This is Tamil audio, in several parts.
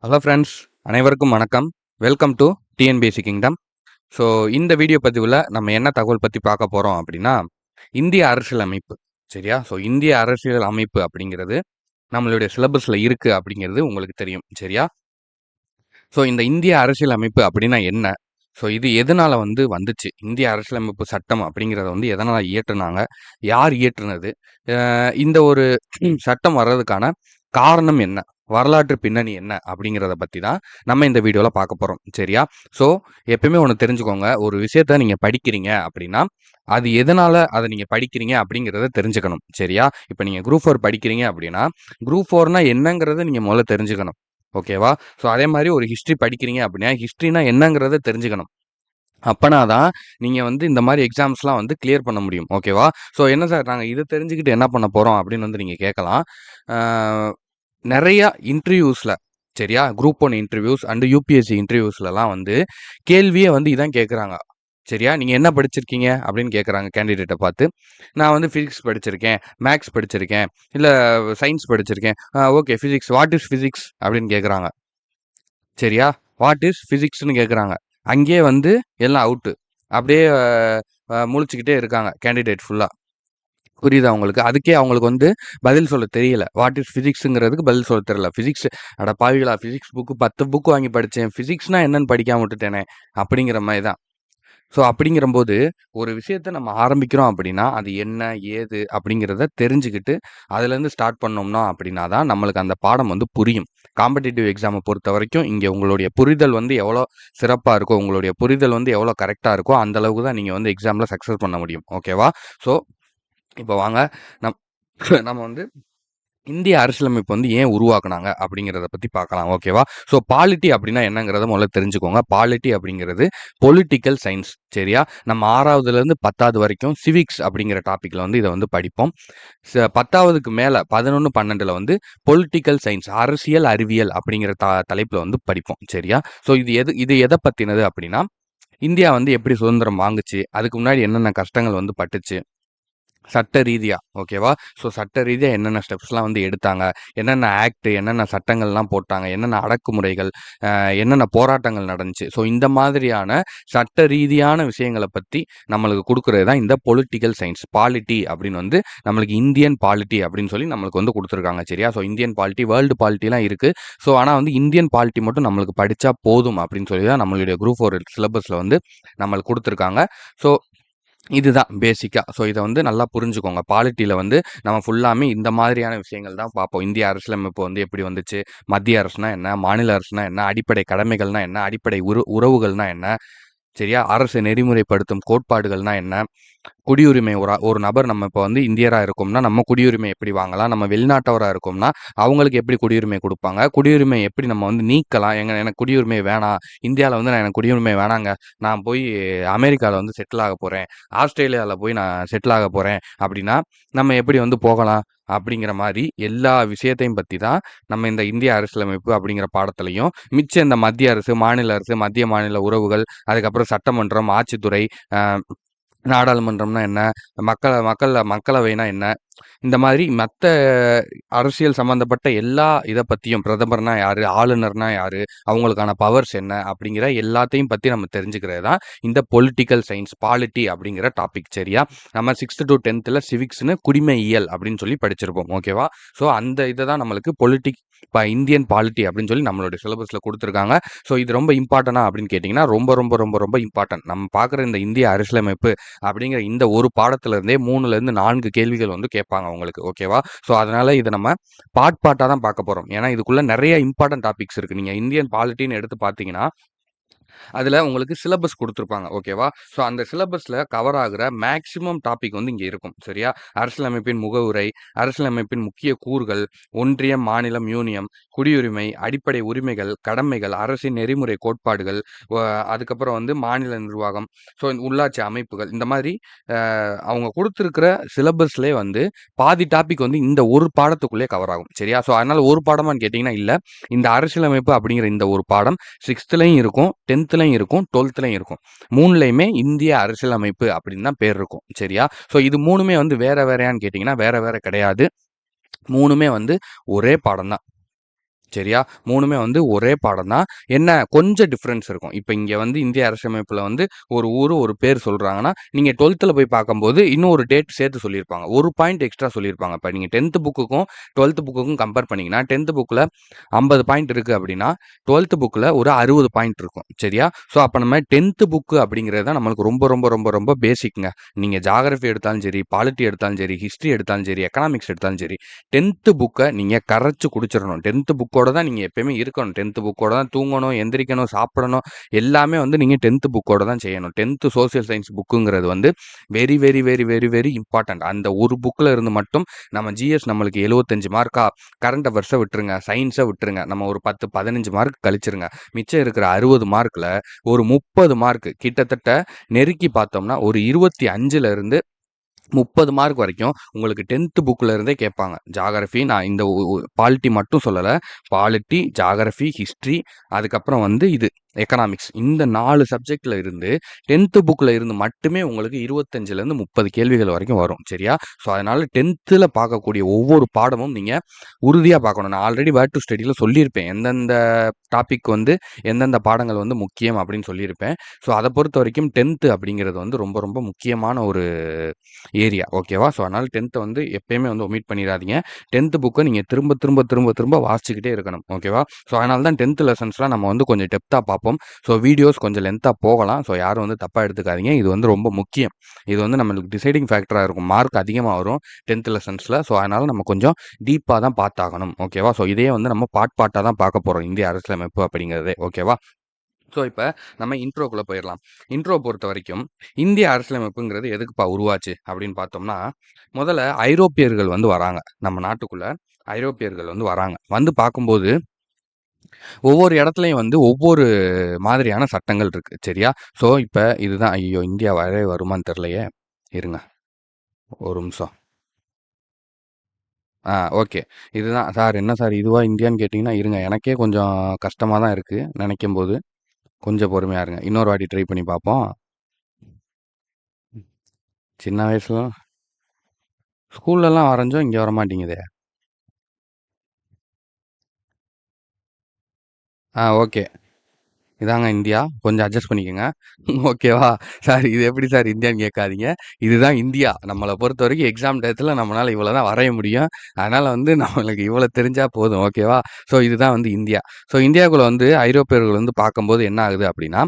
ஹலோ ஃப்ரெண்ட்ஸ், அனைவருக்கும் வணக்கம். Welcome to TNPSC kingdom. So இந்த வீடியோ பதிவில் நம்ம என்ன தகவல் பற்றி பார்க்க போகிறோம் அப்படின்னா, இந்திய அரசியல் அமைப்பு. சரியா? ஸோ இந்திய அரசியல் அமைப்பு அப்படிங்கிறது நம்மளுடைய சிலபஸில் இருக்குது அப்படிங்கிறது உங்களுக்கு தெரியும். சரியா? ஸோ இந்த இந்திய அரசியல் அமைப்பு அப்படின்னா என்ன? ஸோ இது எதனால் வந்துச்சு? இந்திய அரசியலமைப்பு சட்டம் அப்படிங்கிறத எதனால் இயற்றுனாங்க? யார் இயற்றுனது? இந்த ஒரு சட்டம் வர்றதுக்கான காரணம் என்ன? வரலாற்று பின்னணி என்ன? அப்படிங்கிறத பற்றி தான் நம்ம இந்த வீடியோவில் பார்க்க போகிறோம். சரியா? ஸோ எப்பயுமே ஒன்று தெரிஞ்சுக்கோங்க, ஒரு விஷயத்த நீங்கள் படிக்கிறீங்க அப்படின்னா அது எதனால் அதை நீங்கள் படிக்கிறீங்க அப்படிங்கிறத தெரிஞ்சுக்கணும். சரியா? இப்போ நீங்கள் குரூப் 4 படிக்கிறீங்க அப்படின்னா குரூப் 4னா என்னங்கிறத நீங்கள் முதல்ல தெரிஞ்சுக்கணும். ஓகேவா? ஸோ அதே மாதிரி ஒரு ஹிஸ்ட்ரி படிக்கிறீங்க அப்படின்னா ஹிஸ்ட்ரினா என்னங்கிறத தெரிஞ்சுக்கணும். அப்பனா தான் நீங்கள் இந்த மாதிரி எக்ஸாம்ஸ்லாம் கிளியர் பண்ண முடியும். ஓகேவா? ஸோ என்ன சார் நாங்கள் இதை தெரிஞ்சுக்கிட்டு என்ன பண்ண போகிறோம் அப்படின்னு நீங்கள் கேட்கலாம். நிறையா இன்டர்வியூஸில், சரியா, குரூப் 1 இன்டர்வியூஸ் அண்டு யூபிஎஸ்சி இன்டர்வியூஸ்லலாம் கேள்வியே இதான் கேட்குறாங்க. சரியா? நீங்கள் என்ன படிச்சிருக்கீங்க அப்படின்னு கேட்குறாங்க கேண்டிடேட்டை பார்த்து. நான் ஃபிசிக்ஸ் படிச்சிருக்கேன், மேக்ஸ் படிச்சிருக்கேன், இல்லை சயின்ஸ் படிச்சிருக்கேன். Okay, physics, what is physics அப்படின்னு கேட்குறாங்க. சரியா? வாட் இஸ் ஃபிசிக்ஸ்னு கேட்குறாங்க. அங்கேயே எல்லாம் அவுட்டு. அப்படியே முழிச்சுக்கிட்டே இருக்காங்க கேண்டிடேட் ஃபுல்லாக. புரியுதா உங்களுக்கு? அதுக்கே அவங்களுக்கு பதில் சொல்ல தெரியல. வாட் இஸ் ஃபிசிக்ஸுங்கிறதுக்கு பதில் சொல்ல தெரியல. ஃபிசிக்ஸ், அட பாவிகளா, ஃபிசிக்ஸ் புக்கு 10 புக்கு வாங்கி படித்தேன், ஃபிசிக்ஸ்னா என்னன்னு படிக்காம விட்டுட்டேனே அப்படிங்கிற மாதிரி தான். ஸோ அப்படிங்கிறம்போது ஒரு விஷயத்த நம்ம ஆரம்பிக்கிறோம் அப்படின்னா அது என்ன ஏது அப்படிங்கிறத தெரிஞ்சுக்கிட்டு அதுலேருந்து ஸ்டார்ட் பண்ணோம்னா அப்படின்னா தான் நம்மளுக்கு அந்த பாடம் புரியும். காம்படிட்டிவ் எக்ஸாமை பொறுத்த வரைக்கும் இங்கே உங்களுடைய புரிதல் எவ்வளோ சிறப்பாக இருக்கோ, உங்களுடைய புரிதல் எவ்வளோ கரெக்டாக இருக்கோ அந்த அளவுக்கு தான் நீங்கள் எக்ஸாமில் சக்ஸஸ் பண்ண முடியும். ஓகேவா? ஸோ இப்போ வாங்க நம் நம்ம இந்திய அரசியலமைப்பு ஏன் உருவாக்குனாங்க அப்படிங்கிறத பற்றி பார்க்கலாம். ஓகேவா? ஸோ பாலிட்டி அப்படின்னா என்னங்கிறத முதல்ல தெரிஞ்சுக்கோங்க. பாலிட்டி அப்படிங்கிறது பொலிட்டிக்கல் சயின்ஸ். சரியா? நம்ம 6வதுலேருந்து 10வது வரைக்கும் சிவிக்ஸ் அப்படிங்கிற டாப்பிக்கில் இதை படிப்போம். 10வதுக்கு மேலே 11, 12ல் பொலிட்டிக்கல் சயின்ஸ், அரசியல் அறிவியல் அப்படிங்கிற தலைப்பில் படிப்போம். சரியா? ஸோ இது எதை பற்றினது அப்படின்னா, இந்தியா எப்படி சுதந்திரம் வாங்குச்சு, அதுக்கு முன்னாடி என்னென்ன கஷ்டங்கள் பட்டுச்சு, சட்ட ரீதியா. ஓகேவா? ஸோ சட்ட ரீதியா என்னென்ன ஸ்டெப்ஸ்லாம் எடுத்தாங்க, என்னென்ன ஆக்ட், என்னென்ன சட்டங்கள்லாம் போட்டாங்க, என்னென்ன அடக்குமுறைகள், என்னென்ன போராட்டங்கள் நடந்துச்சு. ஸோ இந்த மாதிரியான சட்ட ரீதியான விஷயங்களை பற்றி நம்மளுக்கு கொடுக்குறது தான் இந்த பொலிட்டிக்கல் சயின்ஸ். பாலிட்டி அப்படின்னு நம்மளுக்கு இந்தியன் பாலிட்டி அப்படின்னு சொல்லி நம்மளுக்கு கொடுத்துருக்காங்க. சரியா? ஸோ இந்தியன் பாலிட்டி, வேர்ல்டு பாலிட்டிலாம் இருக்குது. ஸோ ஆனால் இந்தியன் பாலிட்டி மட்டும் நம்மளுக்கு படித்தா போதும் அப்படின்னு சொல்லி தான் நம்மளுடைய குரூப் 4 சிலபஸில் நம்மளுக்கு கொடுத்துருக்காங்க. ஸோ இதுதான் பேசிக்கா. ஸோ இதை நல்லா புரிஞ்சுக்கோங்க. பாலிட்டியில் நம்ம ஃபுல்லாமே இந்த மாதிரியான விஷயங்கள் தான் பார்ப்போம். இந்திய அரசியலமைப்பு எப்படி வந்துச்சு, மத்திய அரசுனா என்ன, மாநில அரசுனா என்ன, அடிப்படை கடமைகள்னா என்ன, அடிப்படை உறவுகள்னா என்ன, சரியா, அரசு நெறிமுறைப்படுத்தும் கோட்பாடுகள்னா என்ன, குடியுரிமை, ஒரு நபர் நம்ம இப்போ இந்தியராக இருக்கோம்னா நம்ம குடியுரிமை எப்படி வாங்கலாம், நம்ம வெளிநாட்டவராக இருக்கோம்னா அவங்களுக்கு எப்படி குடியுரிமை கொடுப்பாங்க, குடியுரிமை எப்படி நம்ம நீக்கலாம், எனக்கு குடியுரிமை வேணாம், இந்தியாவில் நான் எனக்கு குடியுரிமை வேணாங்க, நான் போய் அமெரிக்காவில் செட்டில் ஆக போகிறேன், ஆஸ்திரேலியாவில் போய் நான் செட்டில் ஆக போகிறேன் அப்படின்னா நம்ம எப்படி போகலாம் அப்படிங்கிற மாதிரி எல்லா விஷயத்தையும் பற்றி தான் நம்ம இந்த இந்திய அரசியலமைப்பு அப்படிங்கிற பாடத்துலையும், மிச்சம் இந்த மத்திய அரசு, மாநில அரசு, மத்திய மாநில உறவுகள், அதுக்கப்புறம் சட்டமன்றம், ஆட்சித்துறை, நாடாளுமன்றம்னா என்ன, மக்களவைனா என்ன, இந்த மாதிரி மற்ற அரசியல் சம்பந்தப்பட்ட எல்லா இதை பற்றியும், பிரதமர்னா யாரு, ஆளுநர்னா யாரு, அவங்களுக்கான பவர்ஸ் என்ன அப்படிங்கிற எல்லாத்தையும் பற்றி நம்ம தெரிஞ்சுக்கிறது தான் இந்த பொலிட்டிக்கல் சயின்ஸ், பாலிட்டி அப்படிங்கிற டாபிக். சரியா? நம்ம 6th to 10th சிவிக்ஸ்னு குடிமையியல் அப்படின்னு சொல்லி படிச்சிருப்போம். ஓகேவா? ஸோ அந்த இதை தான் நம்மளுக்கு இந்தியன் பாலிட்டி அப்படின்னு சொல்லி நம்மளுடைய சிலபஸில் கொடுத்துருக்காங்க. ஸோ இது ரொம்ப இம்பார்ட்டனா அப்படின்னு கேட்டிங்கன்னா ரொம்ப ரொம்ப ரொம்ப ரொம்ப இம்பார்ட்டன்ட். நம்ம பார்க்குற இந்த இந்திய அரசியலமைப்பு அப்படிங்கிற இந்த ஒரு பாடத்திலிருந்தே 3லேருந்து 4 கேள்விகள் கேட்பாங்க உங்களுக்கு. ஓகேவா? ஸோ அதனால் இதை நம்ம பாட்டாக தான் பார்க்க போகிறோம். ஏன்னா இதுக்குள்ளே நிறைய இம்பார்ட்டன்ட் டாபிக்ஸ் இருக்குது. நீங்கள் இந்தியன் பாலிட்டின்னு எடுத்து பார்த்தீங்கன்னா அதில் உங்களுக்கு சிலபஸ் கொடுத்துருப்பாங்க. ஓகேவா? ஸோ அந்த சிலபஸில் கவர் ஆகிற மேக்ஸிமம் டாபிக் இங்கே இருக்கும். சரியா? அரசியலமைப்பின் முகவுரை, அரசியலமைப்பின் முக்கிய கூறுகள், ஒன்றியம், மாநிலம், யூனியம், குடியுரிமை, அடிப்படை உரிமைகள், கடமைகள், அரசின் நெறிமுறை கோட்பாடுகள், அதுக்கப்புறம் மாநில நிர்வாகம், ஸோ உள்ளாட்சி அமைப்புகள், இந்த மாதிரி அவங்க கொடுத்துருக்கிற சிலபஸ்லேயே பாதி டாபிக் இந்த ஒரு பாடத்துக்குள்ளே கவர் ஆகும். சரியா? ஸோ அதனால் ஒரு பாடமான்னு கேட்டிங்கன்னா இல்லை. இந்த அரசியலமைப்பு அப்படிங்கிற இந்த ஒரு பாடம் 6th இருக்கும், 10th இருக்கும், 12th இருக்கும். 3லையுமே இந்திய அரசியலமைப்பு அப்படின்னு தான் பேர் இருக்கும். சரியா? ஸோ இது 3மே வேற வேறையான்னு கேட்டிங்கன்னா வேற வேற கிடையாது. 3மே ஒரே பாடம் தான். சரியா? 3மே வந்து ஒரே பாடம் தான். என்ன கொஞ்சம் டிஃபரன்ஸ் இருக்கும். இப்ப இங்க வந்து இந்திய அரசியலமைப்புல வந்து ஒரு ஊரு, ஒரு பேர் சொல்றாங்கன்னா, நீங்க 12ல போய் பார்க்கும்போது இன்னும் ஒரு டேட் சேர்த்து சொல்லியிருப்பாங்க. ஒரு பாயிண்ட் எக்ஸ்ட்ரா சொல்லியிருப்பாங்க. இப்ப நீங்க 10த் புக்குக்கும், 12த் புக்குக்கும் கம்பேர் பண்ணீங்கன்னா, 10த் புக்ல 50 பாயிண்ட் இருக்கு அப்படின்னா, 12த் புக்ல ஒரு 60 பாயிண்ட் இருக்கும். சரியா? ஸோ அப்ப நம்ம 10த் புக் அப்படிங்கிறது தான் நம்மளுக்கு ரொம்ப, ரொம்ப, ரொம்ப, ரொம்ப பேசிக்ங்க. நீங்க ஜியோகிராஃபி எடுத்தாலும் சரி, பாலிட்டி எடுத்தாலும் சரி, ஹிஸ்ட்ரி எடுத்தாலும் சரி, எக்கனாமிக்ஸ் எடுத்தாலும் சரி, 10த் புக்க நீங்க கரைச்சு குடிச்சிரணும். 10த் புக்கோட தான் நீங்க எப்பயுமே இருக்கணும். 10த் புக்கோட தான் தூங்கணும், எந்திரிக்கணும், சாப்பிடணும். எல்லாமே வந்து நீங்க 10த் புக்கோட தான் செய்யணும். 10த் சோசியல் சயின்ஸ் புக்குங்கிறது வந்து very, very, very, very, very important. அந்த ஒரு புக்ல இருந்து மட்டும் நம்ம ஜிஎஸ் நம்மளுக்கு 75 மார்க்கா, கரண்ட் அஃபேர்ஸ விட்டுருங்க, சயின்ஸ விட்டுருங்க. நம்ம ஒரு 10, 15 மார்க் கழிச்சிருங்க. மிச்சம் இருக்கிற 60 மார்க்ல ஒரு 30 மார்க் கிட்டத்தட்ட நெருக்கி பார்த்தோம்னா, ஒரு 25ல இருந்து 30 மார்க் வரைக்கும் உங்களுக்கு 10த் புக்ல இருந்தே கேட்பாங்க. ஜியோகிராஃபி நான் இந்த பாலிட்டி மட்டும் சொல்லல. பாலிட்டி, ஜியோகிராஃபி, ஹிஸ்ட்ரி அதுக்கப்புறம் வந்து இது எக்கனாமிக்ஸ். இந்த 4 சப்ஜெக்ட்ல இருந்து 10த் புக்ல இருந்து மட்டுமே உங்களுக்கு 25லேருந்து 30 கேள்விகள் வரைக்கும் வரும். சரியா? ஸோ அதனால 10த்ல பார்க்கக்கூடிய ஒவ்வொரு பாடமும் நீங்க உறுதியா பார்க்கணும். நான் ஆல்ரெடி வேர் டூ ஸ்டடில சொல்லியிருப்பேன். எந்தெந்த டாபிக் வந்து எந்தெந்த பாடங்கள் வந்து முக்கியம் அப்படின்னு சொல்லியிருப்பேன். ஸோ அத பொறுத்தவரைக்கும் 10த் அப்படிங்கிறது வந்து ரொம்ப ரொம்ப முக்கியமான ஒரு ஏரியா. ஓகேவா? ஸோ அதனால 10த்த வந்து எப்பயுமே வந்து ஒமிட் பண்ணிறாதீங்க. 10த் புக்க நீங்க திரும்ப, திரும்ப, திரும்ப, திரும்ப வாசிச்சுக்கிட்டே இருக்கணும். ஓகேவா? ஸோ அதனால தான் 10த் லெசன்ஸ்லாம் நம்ம வந்து கொஞ்சம் டெப்த்தா பார்ப்போம். ஸோ வீடியோஸ் கொஞ்சம் லென்த்தா போகலாம். ஸோ யாரும் வந்து தப்பா எடுத்துக்காதீங்க. இது வந்து ரொம்ப முக்கியம். இது வந்து நம்மளுக்கு டிசைடிங் ஃபேக்டரா இருக்கும். மார்க் அதிகமா வரும் 10த் லெசன்ஸ்ல. ஸோ அதனால நம்ம கொஞ்சம் டீப்பா தான் பார்த்தாகணும். ஓகேவா? ஸோ இதையே வந்து நம்ம பார்ட்டா தான் பார்க்க போறோம். இந்திய அரசியலமைப்பு அப்படிங்கிறதே. ஓகேவா? ஸோ இப்ப நம்ம இன்ட்ரோக்குள்ள போயிரலாம். இன்ட்ரோ பொறுத்தவரைக்கும், இந்திய அரசியலமைப்புங்கிறது எதுக்குப்பா உருவாச்சு அப்படின்னு பார்த்தோம்னா, முதல்ல ஐரோப்பியர்கள் வந்து வராங்க. நம்ம நாட்டுக்குள்ள ஐரோப்பியர்கள் வந்து வராங்க. வந்து பார்க்கும்போது, ஒவ்வொரு இடத்துலயும் வந்து ஒவ்வொரு மாதிரியான சட்டங்கள் இருக்கு. சரியா? ஸோ இப்ப இதுதான் ஐயய்யோ! இந்தியா வரவே வருமான்னு தெரியலையே! இருங்க. ஒரு நிமிஷம். ஓகே. இதுதான் சார் என்ன சார் இதுவா இந்தியான்னு கேட்டீங்கன்னா, இருங்க எனக்கே கொஞ்சம் கஷ்டமா தான் இருக்கு நெனைக்கும்போது. கொஞ்சம் பொறுமையா இருங்க. இன்னொரு வாட்டி ட்ரை பண்ணி பார்ப்போம். சின்ன வயசுல ஸ்கூல்லலாம் வரைஞ்சோம், இங்க வரமாட்டேங்குதே! ஓகே. இதாங்க இந்தியா. கொஞ்சம் அட்ஜஸ்ட் பண்ணிக்கங்க. ஓகேவா? சார் இது எப்படி சார் இந்தியான்னு கேட்காதீங்க. இதுதான் இந்தியா. நம்மள பொறுத்தவரைக்கும் எக்ஸாம் டயத்துல நம்மனால இவ்வளோ தான் வரைய முடியும். அதனால வந்து நம்மளுக்கு இவ்வளோ தெரிஞ்சா போதும். ஓகேவா? ஸோ இதுதான் வந்து இந்தியா. ஸோ இந்தியாக்குள்ள வந்து ஐரோப்பியர்கள் வந்து பார்க்கும்போது என்ன ஆகுது அப்படின்னா,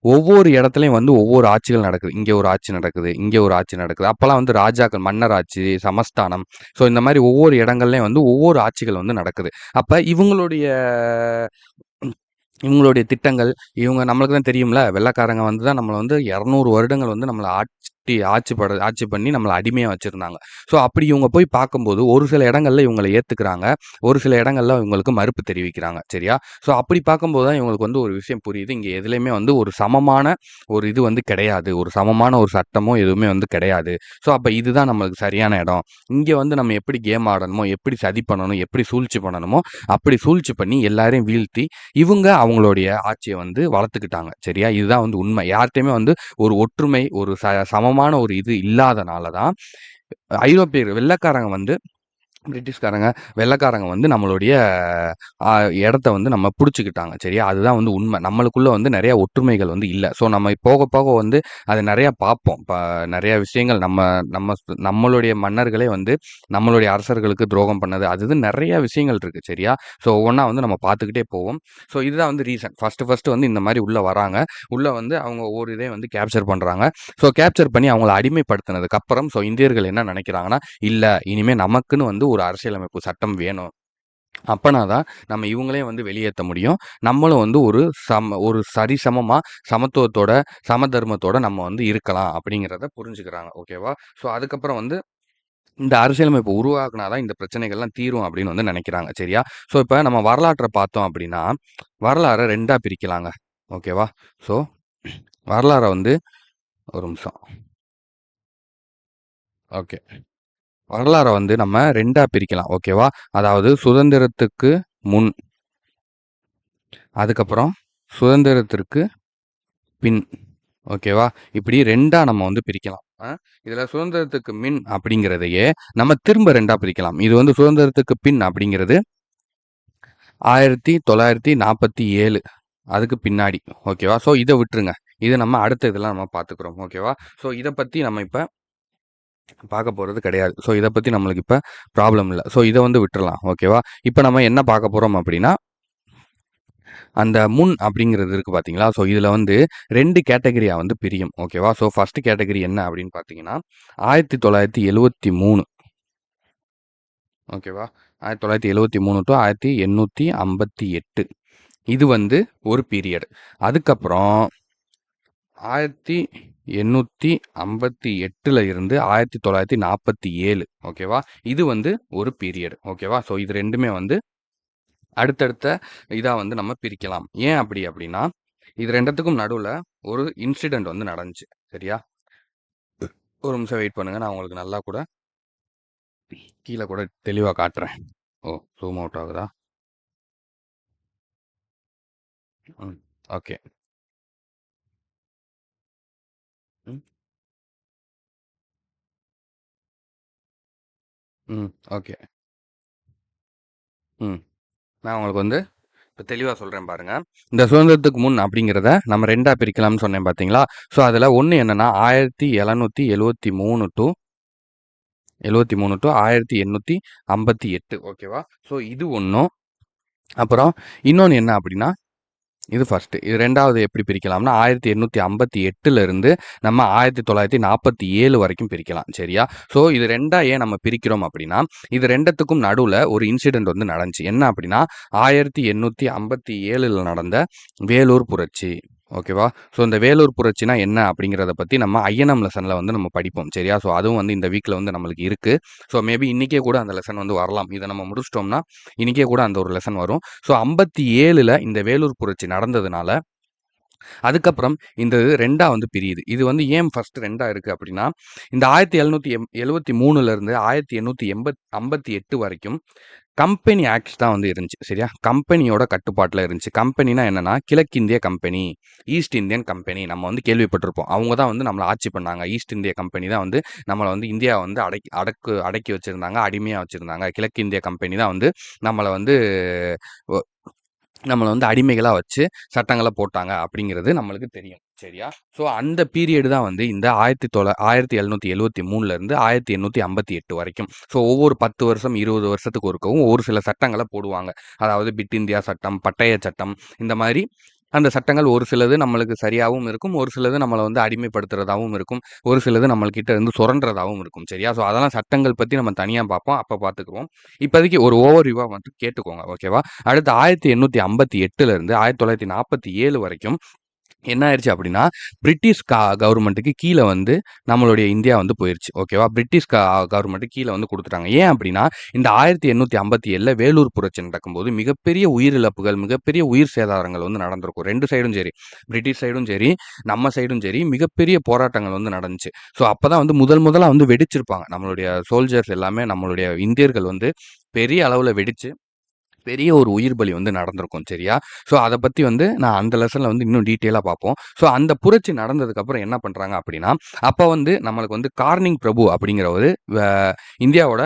ஒவ்வொரு இடத்துலயும் வந்து ஒவ்வொரு ஆட்சிகள் நடக்குது. இங்க ஒரு ஆட்சி நடக்குது, இங்க ஒரு ஆட்சி நடக்குது. அப்பலாம் வந்து ராஜாக்கள், மன்னர் ஆட்சி, சமஸ்தானம். ஸோ இந்த மாரி ஒவ்வொரு இடங்கள்லயும் வந்து ஒவ்வொரு ஆட்சிகள் வந்து நடக்குது. அப்ப இவங்களுடைய திட்டங்கள், இவங்க நம்மளுக்கு தான் தெரியும்ல, வெள்ளைக்காரங்க வந்து தான் நம்மள வந்து 200 வருடங்கள் வந்து நம்மள ஆட்சி பண்ணி நம்மள அடிமையா வச்சிருந்தாங்க. ஸோ அப்படி இவங்க போய் பார்க்கும்போது, ஒரு சில இடங்கள்ல இவங்கள ஏத்துக்கிறாங்க. ஒரு சில இடங்கள்ல இவங்களுக்கு மறுப்பு தெரிவிக்கிறாங்க. சரியா? ஸோ அப்படி பார்க்கும்போது தான் இவங்களுக்கு வந்து ஒரு விஷயம் புரியுது. இங்க எதுலயுமே வந்து ஒரு சமமான ஒரு இது வந்து கிடையாது. ஒரு சமமான ஒரு சட்டமோ எதுவுமே வந்து கிடையாது. ஸோ அப்ப இதுதான் நம்மளுக்கு சரியான இடம். இங்க வந்து நம்ம எப்படி கேம் ஆடணுமோ, எப்படி சதி பண்ணணும், எப்படி சூழ்ச்சி பண்ணணுமோ, அப்படி சூழ்ச்சி பண்ணி எல்லாரையும் வீழ்த்தி இவங்க அவங்களுடைய ஆட்சிய வந்து வளர்த்துக்கிட்டாங்க. சரியா? இதுதான் வந்து உண்மை. யார்ட்டயுமே வந்து ஒரு ஒற்றுமை, ஒரு சமமான ஒரு இது இல்லாதனால தான் ஐரோப்பியர்கள் வெள்ளைக்காரங்க வந்து பிரிட்டிஷ்காரங்க, வெள்ளைக்காரங்க வந்து நம்மளுடைய அ இடத்த வந்து நம்ம புடிச்சுக்கிட்டாங்க. சரியா? அதுதான் வந்து உண்மை. நம்மளுக்குள்ள வந்து நெறைய ஒற்றுமைகள் வந்து இல்ல. ஸோ நம்ம போக போக வந்து அத நெறைய பார்ப்போம். நெறைய விஷயங்கள் நம்மளுடைய மன்னர்களே வந்து நம்மளுடைய அரசர்களுக்கு துரோகம் பண்ணது. அது இதுன்னு நெறைய விஷயங்கள் இருக்கு. சரியா? ஸோ ஒவ்வொன்னா வந்து நம்ம பார்த்துக்கிட்டே போவோம். ஸோ இதுதான் வந்து ரீசன். ஃபர்ஸ்ட்டு வந்து இந்த மாரி உள்ள வராங்க. உள்ள வந்து அவங்க ஒவ்வொரு இதையும் வந்து கேப்சர் பண்றாங்க. ஸோ கேப்சர் பண்ணி அவங்கள அடிமைப்படுத்தினதுக்கு அப்புறம் இந்தியர்கள் என்ன நெனைக்கிறாங்கன்னா, இல்ல இனிமே நமக்குன்னு வந்து ஒரு அரசியலமைப்பு சட்டம் வேணும். அப்பனா தான் நம்ம இவங்களையும் வந்து வெளியேத்த முடியும். நம்மளும் வந்து ஒரு சரிசமமா, சமத்துவத்தோட, சமதர்மத்தோட நம்ம வந்து இருக்கலாம் அப்படிங்கிறத புரிஞ்சுக்கிறாங்க. ஓகேவா? ஸோ அதுக்கப்புறம் வந்து இந்த அரசியலமைப்பு உருவாக்குனா தான் இந்த பிரச்சனைகள்லாம் தீரும் அப்படின்னு வந்து நெனைக்கிறாங்க. சரியா? ஸோ இப்ப நம்ம வரலாற்ற பார்த்தோம் அப்படின்னா, வரலாற 2ஆ பிரிக்கலாங்க. ஓகேவா? ஸோ வரலாற வந்து ஒரு நிமிஷம். ஓகே. வரலாற வந்து நம்ம 2ஆ பிரிக்கலாம். ஓகேவா? அதாவது சுதந்திரத்துக்கு முன், அதுக்கப்புறம் சுதந்திரத்திற்கு பின். ஓகேவா? இப்படி 2ஆ நம்ம வந்து பிரிக்கலாம். இதுல சுதந்திரத்துக்கு மின் அப்படிங்கிறதையே நம்ம திரும்ப 2ஆ பிரிக்கலாம். இது வந்து சுதந்திரத்துக்கு பின் அப்படிங்கிறது 1947 அதுக்கு பின்னாடி. ஓகேவா? ஸோ இத விட்டுருங்க. இத நம்ம அடுத்த இதெல்லாம் நம்ம பார்த்துக்குறோம். ஓகேவா? ஸோ இத பத்தி நம்ம இப்ப பார்க்க போறது கிடையாது. ஸோ இத பத்தி நம்மளுக்கு இப்ப ப்ராப்ளம் இல்ல. ஸோ இத வந்து விட்டுறலாம். ஓகேவா? இப்ப நம்ம என்ன பார்க்க போறோம் அப்படின்னா, அந்த முன் அப்படிங்கிறது இருக்கு பார்த்தீங்களா? ஸோ இதில வந்து 2 கேட்டகரியா வந்து பிரியும். ஓகேவா? ஸோ ஃபர்ஸ்ட் கேட்டகரி என்ன அப்படின்னு பார்த்தீங்கன்னா, 1973. ஓகேவா? 1973 டூ 1858. இது வந்து ஒரு பீரியட். அதுக்கப்புறம் 1858ல இருந்து 1947. ஓகேவா? இது வந்து ஒரு பீரியட். ஓகேவா? ஸோ இது 2மே வந்து அடுத்தடுத்த இதா வந்து நம்ம பிரிக்கலாம். ஏன் அப்படின்னா, இது 2த்துக்கும் நடுவுல ஒரு இன்சிடென்ட் வந்து நடந்துச்சு. சரியா? ஒரு நிமிஷம் வெயிட் பண்ணுங்க. நான் உங்களுக்கு நல்லா கூட கீழ கூட தெளிவா காட்டுறேன். ஓ! ஜூம் அவுட் ஆகுதா? ம். ஓகே. ம். ம். ஓகே. ம். நான் உங்களுக்கு வந்து இப்ப தெளிவா சொல்றேன் பாருங்க. இந்த சுதந்திரத்துக்கு முன் அப்படிங்கிறத நம்ம 2ஆ பிரிக்கலாம்னு சொன்னேன் பார்த்தீங்களா? ஸோ அதுல ஒண்ணு என்னன்னா 1773 டூ 73 டூ 1858. ஓகேவா? ஸோ இது ஒண்ணும். அப்புறம் இன்னொன்னு என்ன அப்படின்னா, இது ஃபர்ஸ்ட்டு. இது 2வது எப்படி பிரிக்கலாம்னா, 1858ல இருந்து நம்ம 1947 வரைக்கும் பிரிக்கலாம். சரியா? ஸோ இது 2ஆ ஏன் நம்ம பிரிக்கிறோம் அப்படின்னா, இது 2த்துக்கும் நடுவுல ஒரு இன்சிடென்ட் வந்து நடந்துச்சு. என்ன அப்படின்னா, 1857ல நடந்த வேலூர் புரட்சி. ஓகேவா? ஸோ இந்த வேலூர் புரட்சினா என்ன அப்படிங்கிறத பத்தி நம்ம ஐஎன்எம் லெசன்ல வந்து நம்ம படிப்போம். சரியா? ஸோ அதுவும் வந்து இந்த வீக்ல வந்து நம்மளுக்கு இருக்கு. ஸோ மேபி இன்னைக்கே கூட அந்த லெசன் வந்து வரலாம். இத நம்ம முடிச்சிட்டோம்னா, இன்னைக்கே கூட அந்த ஒரு லெசன் வரும். ஸோ 57ல இந்த வேலூர் புரட்சி நடந்ததுனால, அதுக்கப்புறம் இந்த இது 2ஆ வந்து பிரியுது. இது வந்து ஏன் ஃபர்ஸ்ட் 2ஆ இருக்கு அப்படின்னா, இந்த 1773ல இருந்து 1858 வரைக்கும் கம்பெனி ஆக்ட்ஸ் தான் வந்து இருந்துச்சு. சரியா? கம்பெனியோட கட்டுப்பாட்டுல இருந்துச்சு. கம்பெனினா என்னன்னா, கிழக்கிந்திய கம்பெனி, ஈஸ்ட் இந்தியன் கம்பெனி நம்ம வந்து கேள்விப்பட்டிருப்போம். அவங்க தான் வந்து நம்மள ஆட்சி பண்ணாங்க. ஈஸ்ட் இந்திய கம்பெனி தான் வந்து நம்மள வந்து இந்தியாவ வந்து அடக்கி வச்சிருந்தாங்க. அடிமையா வச்சிருந்தாங்க. கிழக்கிந்திய கம்பெனி தான் வந்து நம்மள வந்து ஒ நம்மள வந்து அடிமைகளா வச்சு சட்டங்கள போட்டாங்க அப்படிங்கிறது நம்மளுக்கு தெரியும். சரியா? ஸோ அந்த பீரியட் தான் வந்து இந்த 1773ல இருந்து 1858 வரைக்கும். ஸோ ஒவ்வொரு 10 வருஷம், 20 வருஷத்துக்கு ஒருக்கவும் ஒரு சில சட்டங்கள போடுவாங்க. அதாவது பிட் இந்தியா சட்டம், பட்டய சட்டம் இந்த மாரி அந்த சட்டங்கள் ஒரு சிலது நம்மளுக்கு சரியாவும் இருக்கும். ஒரு சிலது நம்மள வந்து அடிமைப்படுத்துறதாவும் இருக்கும். ஒரு சிலது நம்மள்கிட்ட இருந்து சுரண்டுறதாவும் இருக்கும். சரியா? ஸோ அதெல்லாம் சட்டங்கள் பத்தி நம்ம தனியா பார்ப்போம். அப்ப பார்த்துக்குவோம். இப்போதைக்கு ஒரு ஓவர்வியூவா மட்டும் கேட்டுக்கோங்க. ஓகேவா? அடுத்து 1858ல இருந்து 1947 வரைக்கும் என்ன ஆயிருச்சு அப்படின்னா, பிரிட்டிஷ் கவர்மெண்ட்டுக்கு கீழ வந்து நம்மளுடைய இந்தியா வந்து போயிருச்சு. ஓகேவா? பிரிட்டிஷ் கவர்மெண்ட்டுக்கு கீழ வந்து குடுத்துட்டாங்க. ஏன் அப்படின்னா, இந்த 1857ல வேலூர் புரட்சி நடக்கும்போது மிகப்பெரிய உயிரிழப்புகள், மிகப்பெரிய உயிர் சேதாரங்கள் வந்து நடந்திருக்கும். 2 சைடும் சரி. பிரிட்டிஷ் சைடும் சரி, நம்ம சைடும் சரி மிகப்பெரிய போராட்டங்கள் வந்து நடந்துச்சு. ஸோ அப்பதான் வந்து முதலா வந்து வெடிச்சிருப்பாங்க. நம்மளுடைய சோல்ஜர்ஸ் எல்லாமே நம்மளுடைய இந்தியர்கள் வந்து பெரிய அளவுல வெடிச்சு பெரிய ஒரு உயிர் பலி வந்து நடந்திருக்கும். சரியா? ஸோ அத பத்தி வந்து நான் அந்த லெசன்ல வந்து இன்னும் டீட்டெயிலா பார்ப்போம். ஸோ அந்த புரட்சி நடந்ததுக்கு அப்புறம் என்ன பண்றாங்க அப்படின்னா, அப்ப வந்து நம்மளுக்கு வந்து கார்னிங் பிரபு அப்படிங்கிறவரு இந்தியாவோட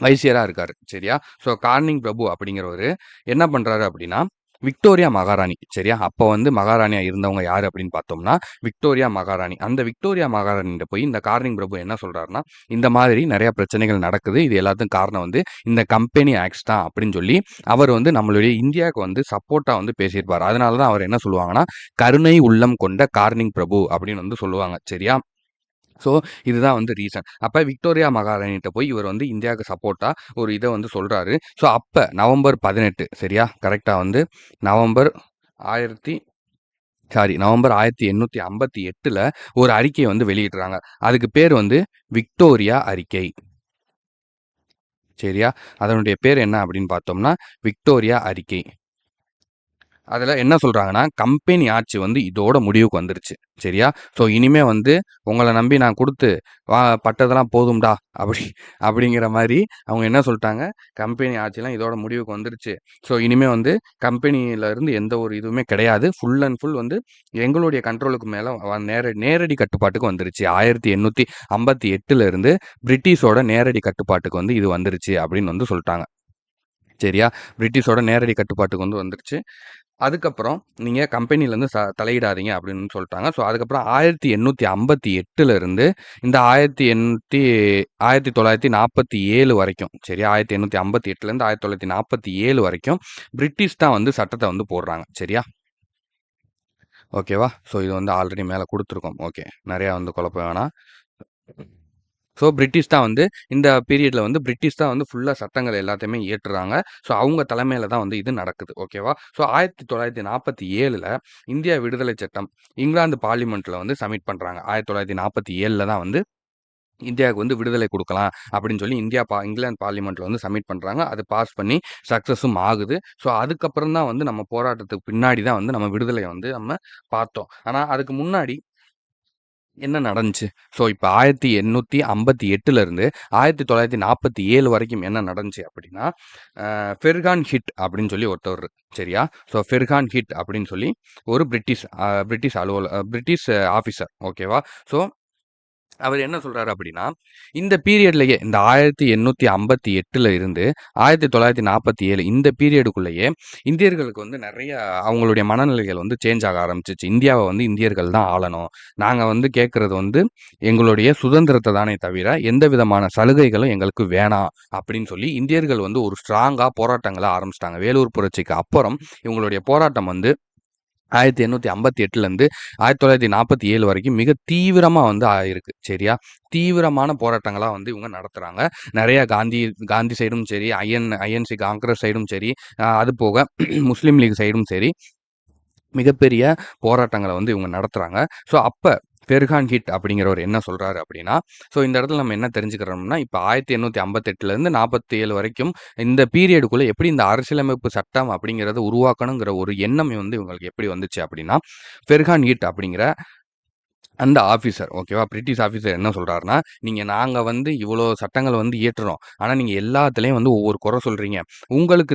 வைசியரா இருக்காரு. சரியா? ஸோ கார்னிங் பிரபு அப்படிங்கிறவரு என்ன பண்றாரு அப்படின்னா, விக்டோரியா மகாராணி. சரியா? அப்ப வந்து மகாராணியா இருந்தவங்க யாரு அப்படின்னு பார்த்தோம்னா, விக்டோரியா மகாராணி. அந்த விக்டோரியா மகாராணிட்ட போய் இந்த கார்னிங் பிரபு என்ன சொல்றாருன்னா, இந்த மாதிரி நெறைய பிரச்சனைகள் நடக்குது. இது எல்லாத்துக்கும் காரணம் வந்து இந்த கம்பெனி ஆக்ட்ஸ் தான் அப்படின்னு சொல்லி, அவர் வந்து நம்மளுடைய இந்தியாவுக்கு வந்து சப்போர்ட்டா வந்து பேசியிருப்பாரு. அதனால தான் அவர் என்ன சொல்லுவாங்கன்னா, கருணை உள்ளம் கொண்ட கார்னிங் பிரபு அப்படின்னு வந்து சொல்லுவாங்க. சரியா? ஸோ, இதுதான் வந்து ரீசன். அப்ப விக்டோரியா மகாராணிட்ட போய் இவர் வந்து இந்தியாவுக்கு சப்போர்ட்டா ஒரு இத வந்து சொல்றாரு. ஸோ, அப்ப நவம்பர் 18 சரியா? கரெக்ட்டா வந்து நவம்பர் 1000 நவம்பர் 1858ல ஒரு அறிக்கைய வந்து வெளியிடுறாங்க. அதுக்கு பேர் வந்து விக்டோரியா அறிக்கை. சரியா? அதனுடைய பேர் என்ன அப்படின்னு பார்த்தோம்னா, விக்டோரியா அறிக்கை. அதுல என்ன சொல்றாங்கன்னா, கம்பெனி ஆட்சி வந்து இதோட முடிவுக்கு வந்துருச்சு. சரியா? ஸோ இனிமே வந்து உங்கள நம்பி நான் குடுத்து பட்டதெல்லாம் போதும்டா அப்படிங்கிற மாரி அவங்க என்ன சொல்ட்டாங்க, கம்பெனி ஆட்சிலாம் இதோட முடிவுக்கு வந்துருச்சு. ஸோ இனிமே வந்து கம்பெனில இருந்து எந்த ஒரு இதுவுமே கிடையாது. ஃபுல் அண்ட் ஃபுல் வந்து எங்களுடைய கண்ட்ரோலுக்கு மேல நேரடி கட்டுப்பாட்டுக்கு வந்துருச்சு. 1858ல இருந்து பிரிட்டிஷோட நேரடி கட்டுப்பாட்டுக்கு வந்து இது வந்துருச்சு அப்படின்னு வந்து சொல்ட்டாங்க. சரியா? பிரிட்டிஷோட நேரடி கட்டுப்பாட்டுக்கு வந்து வந்துருச்சு. அதுக்கப்புறம் நீங்க கம்பெனிலேருந்து தலையிடாதீங்க அப்படின்னு சொல்லிட்டாங்க. ஸோ அதுக்கப்புறம் 1858 இருந்து இந்த 1947 வரைக்கும் சரியா? 1858லேருந்து 1947 வரைக்கும் பிரிட்டிஷ் தான் வந்து சட்டத்த வந்து போடுறாங்க. சரியா? ஓகேவா? ஸோ இது வந்து ஆல்ரெடி மேல குடுத்துருக்கோம். ஓகே. நெறையா வந்து குழப்ப வேணாம். ஸோ பிரிட்டிஷ் தான் வந்து இந்த பீரியட்ல வந்து பிரிட்டிஷ் தான் வந்து ஃபுல்லா சட்டங்கள் எல்லாத்தையுமே இயற்றுறாங்க. ஸோ அவங்க தலைமையில தான் வந்து இது நடக்குது. ஓகேவா? ஸோ 1947ல இந்தியா விடுதலை சட்டம் இங்கிலாந்து பார்லிமெண்ட்ல வந்து சப்மிட் பண்றாங்க. 1947ல தான் வந்து இந்தியாவுக்கு வந்து விடுதலை குடுக்கலாம் அப்படின்னு சொல்லி இங்கிலாந்து பார்லிமெண்ட்ல வந்து சப்மிட் பண்றாங்க. அது பாஸ் பண்ணி சக்சஸும் ஆகுது. ஸோ அதுக்கப்புறம் தான் வந்து நம்ம போராட்டத்துக்கு பின்னாடி தான் வந்து நம்ம விடுதலைய வந்து நம்ம பார்த்தோம். ஆனா அதுக்கு முன்னாடி என்ன நடந்துச்சு? ஸோ இப்ப 1858 இருந்து 1947 வரைக்கும் என்ன நடந்துச்சு அப்படின்னா, ஃபெர்கான் ஹிட் அப்படின்னு சொல்லி ஒருத்தவரு சரியா? ஸோ ஃபெர்கான் ஹிட் அப்படின்னு சொல்லி ஒரு பிரிட்டிஷ் ஆஃபீசர் ஓகேவா? ஸோ அவர் என்ன சொல்றாரு அப்படின்னா, இந்த பீரியட்லயே இந்த 1858ல இருந்து 1947 இந்த பீரியடுக்குள்ளயே இந்தியர்களுக்கு வந்து நெறைய அவங்களுடைய மனநிலைகள் வந்து சேஞ்ச் ஆக ஆரம்பிச்சுச்சு. இந்தியாவ வந்து இந்தியர்கள் தான் ஆளணும். நாங்க வந்து கேட்கறது வந்து எங்களுடைய சுதந்திரத்த தானே தவிர, எந்த விதமான சலுகைகளும் எங்களுக்கு வேணாம் அப்படின்னு சொல்லி இந்தியர்கள் வந்து ஒரு ஸ்ட்ராங்கா போராட்டங்கள ஆரம்பிச்சுட்டாங்க. வேலூர் புரட்சிக்கு அப்புறம் இவங்களுடைய போராட்டம் வந்து 1858லேருந்து 1947 வரைக்கும் மிக தீவிரமா வந்து ஆயிருக்கு. சரியா? தீவிரமான போராட்டங்களா வந்து இவங்க நடத்துறாங்க. நெறைய காந்தி சைடும் சரி, ஐஎன்சி காங்கிரஸ் சைடும் சரி, அது போக முஸ்லீம் லீக் சைடும் சரி, மிகப்பெரிய போராட்டங்கள வந்து இவங்க நடத்துறாங்க. ஸோ அப்ப ஃபெர்கான் ஹிட் அப்படிங்கிறவர் என்ன சொல்றாரு அப்படின்னா, ஸோ இந்த இடத்துல நம்ம என்ன தெரிஞ்சுக்கிறோம்னா, இப்ப 1858லேருந்து 47 வரைக்கும் இந்த பீரியடுக்குள்ள எப்படி இந்த அரசியலமைப்பு சட்டம் அப்படிங்கிறத உருவாக்கணுங்கிற ஒரு எண்ணம் வந்து இவங்களுக்கு எப்படி வந்துச்சு அப்படின்னா, ஃபெர்கான் ஹிட் அப்படிங்கிற அந்த ஆஃபீசர் ஓகேவா? பிரிட்டிஷ் ஆஃபீசர் என்ன சொல்றாருன்னா, நாங்க வந்து இவ்வளோ சட்டங்கள வந்து இயற்றுறோம். ஆனா நீங்க எல்லாத்துலயும் வந்து ஒவ்வொரு குறை சொல்றீங்க. உங்களுக்கு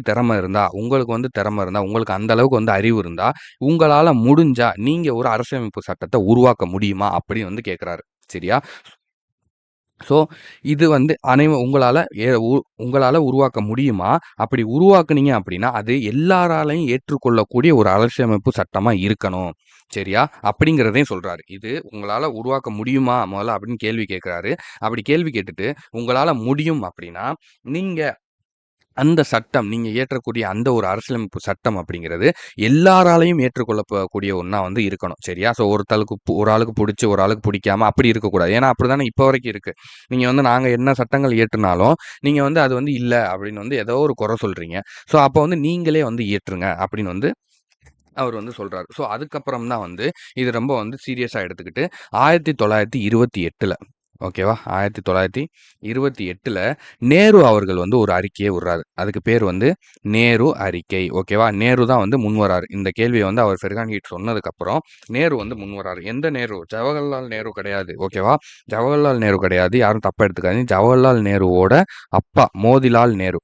வந்து திறமை இருந்தா, உங்களுக்கு அந்த அளவுக்கு வந்து அறிவு இருந்தா, உங்களால முடிஞ்சா நீங்க ஒரு அரசியலமைப்பு சட்டத்த உருவாக்க முடியுமா? அப்படின்னு வந்து கேட்கிறாரு. சரியா? ஸோ, இது வந்து உங்களால உங்களால உருவாக்க முடியுமா? அப்படி உருவாக்குனீங்க அப்படின்னா, அது எல்லாராலயும் ஏற்றுக்கொள்ளக்கூடிய ஒரு அரசியலமைப்பு சட்டமா இருக்கணும். சரியா? அப்படிங்கிறதையும் சொல்றாரு. இது உங்களால உருவாக்க முடியுமா முதல்ல அப்படின்னு கேள்வி கேட்கிறாரு. அப்படி கேள்வி கேட்டுட்டு, உங்களால முடியும் அப்படின்னா, நீங்க அந்த சட்டம் நீங்க இயற்றக்கூடிய அந்த ஒரு அரசியலமைப்பு சட்டம் அப்படிங்கிறது எல்லாராலையும் ஏற்றுக்கொள்ளக்கூடிய ஒண்ணா வந்து இருக்கணும். சரியா? ஸோ ஒரு ஆளுக்கு புடிச்சு, ஒரு ஆளுக்கு புடிக்காம அப்படி இருக்கக்கூடாது. ஏன்னா அப்படித்தானே இப்ப வரைக்கும் இருக்கு. நீங்க வந்து நாங்க என்ன சட்டங்கள் இயற்றுனாலும், நீங்க வந்து அது வந்து இல்ல அப்படின்னு வந்து ஏதோ ஒரு குறை சொல்றீங்க. ஸோ அப்ப வந்து நீங்களே வந்து இயற்றுங்க அப்படின்னு வந்து அவர் வந்து சொல்றாரு. ஸோ அதுக்கப்புறம் தான் வந்து இது ரொம்ப வந்து சீரியஸா எடுத்துக்கிட்டு 1928ல ஓகேவா? 1928ல நேரு அவர்கள் வந்து ஒரு அறிக்கைய விடுறாரு. அதுக்கு பேர் வந்து நேரு அறிக்கை. ஓகேவா? நேரு தான் வந்து முன்வராரு. இந்த கேள்விய வந்து அவர் ஃபெர்கான்ஹீட் சொன்னதுக்கப்புறம் நேரு வந்து முன்வராரு. எந்த நேரு? ஜவஹர்லால் நேரு கிடையாது. ஓகேவா? ஜவஹர்லால் நேரு கிடையாது. யாரும் தப்பா எடுத்துக்காதீங்க. ஜவஹர்லால் நேருவோட அப்பா மோதிலால் நேரு.